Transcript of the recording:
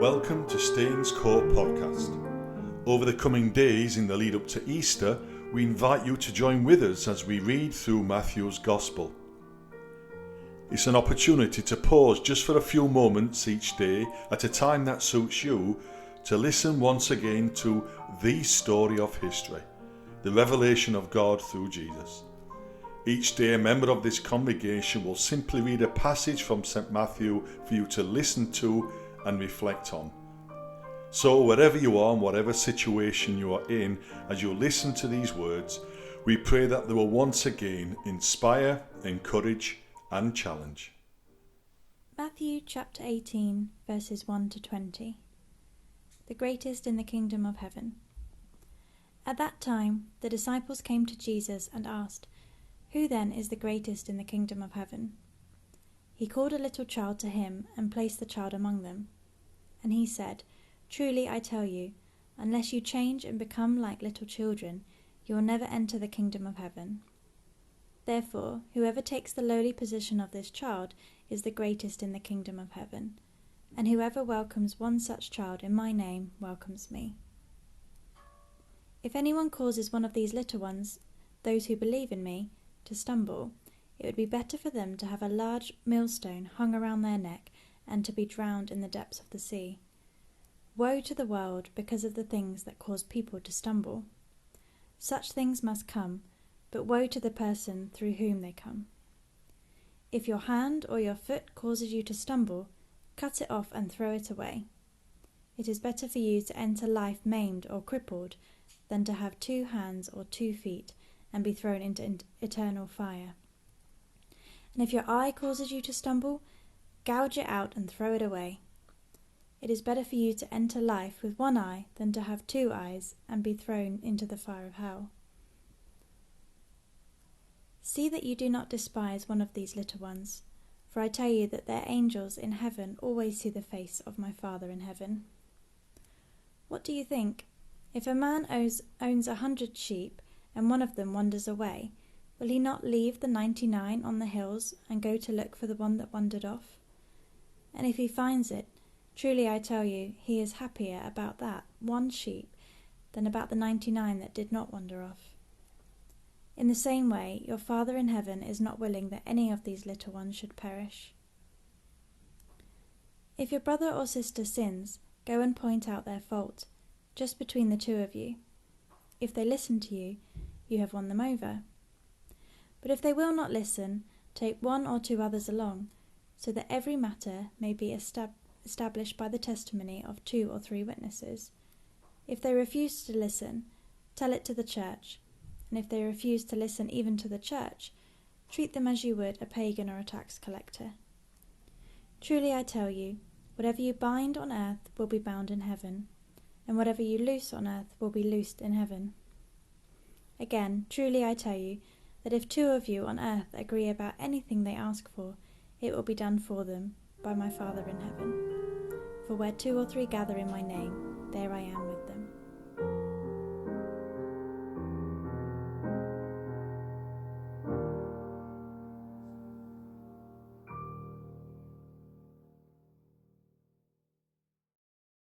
Welcome to Staines Court Podcast. Over the coming days in the lead up to Easter, we invite you to join with us as we read through Matthew's Gospel. It's an opportunity to pause just for a few moments each day at a time that suits you to listen once again to the story of history, the revelation of God through Jesus. Each day a member of this congregation will simply read a passage from St. Matthew for you to listen to and reflect on. So wherever you are and whatever situation you are in, as you listen to these words, we pray that they will once again inspire, encourage and challenge. Matthew chapter 18 verses 1 to 20. The greatest in the kingdom of heaven. At that time the disciples came to Jesus and asked, "Who then is the greatest in the kingdom of heaven?" He called a little child to him and placed the child among them. And he said, "Truly I tell you, unless you change and become like little children, you will never enter the kingdom of heaven. Therefore, whoever takes the lowly position of this child is the greatest in the kingdom of heaven, and whoever welcomes one such child in my name welcomes me. If anyone causes one of these little ones, those who believe in me, to stumble, it would be better for them to have a large millstone hung around their neck and to be drowned in the depths of the sea. Woe to the world because of the things that cause people to stumble. Such things must come, but woe to the person through whom they come. If your hand or your foot causes you to stumble, cut it off and throw it away. It is better for you to enter life maimed or crippled than to have 2 hands or 2 feet and be thrown into eternal fire. And if your eye causes you to stumble, gouge it out and throw it away. It is better for you to enter life with 1 eye than to have 2 eyes and be thrown into the fire of hell. See that you do not despise one of these little ones, for I tell you that their angels in heaven always see the face of my Father in heaven. What do you think? If a man owns 100 sheep and one of them wanders away, will he not leave the 99 on the hills and go to look for the one that wandered off? And if he finds it, truly I tell you, he is happier about that 1 sheep than about the 99 that did not wander off. In the same way, your Father in heaven is not willing that any of these little ones should perish. If your brother or sister sins, go and point out their fault, just between the 2 of you. If they listen to you, you have won them over. But if they will not listen, take 1 or 2 others along, so that every matter may be established by the testimony of 2 or 3 witnesses. If they refuse to listen, tell it to the church, and if they refuse to listen even to the church, treat them as you would a pagan or a tax collector. Truly I tell you, whatever you bind on earth will be bound in heaven, and whatever you loose on earth will be loosed in heaven. Again, truly I tell you, that if 2 of you on earth agree about anything they ask for, it will be done for them by my Father in heaven. For where 2 or 3 gather in my name, there I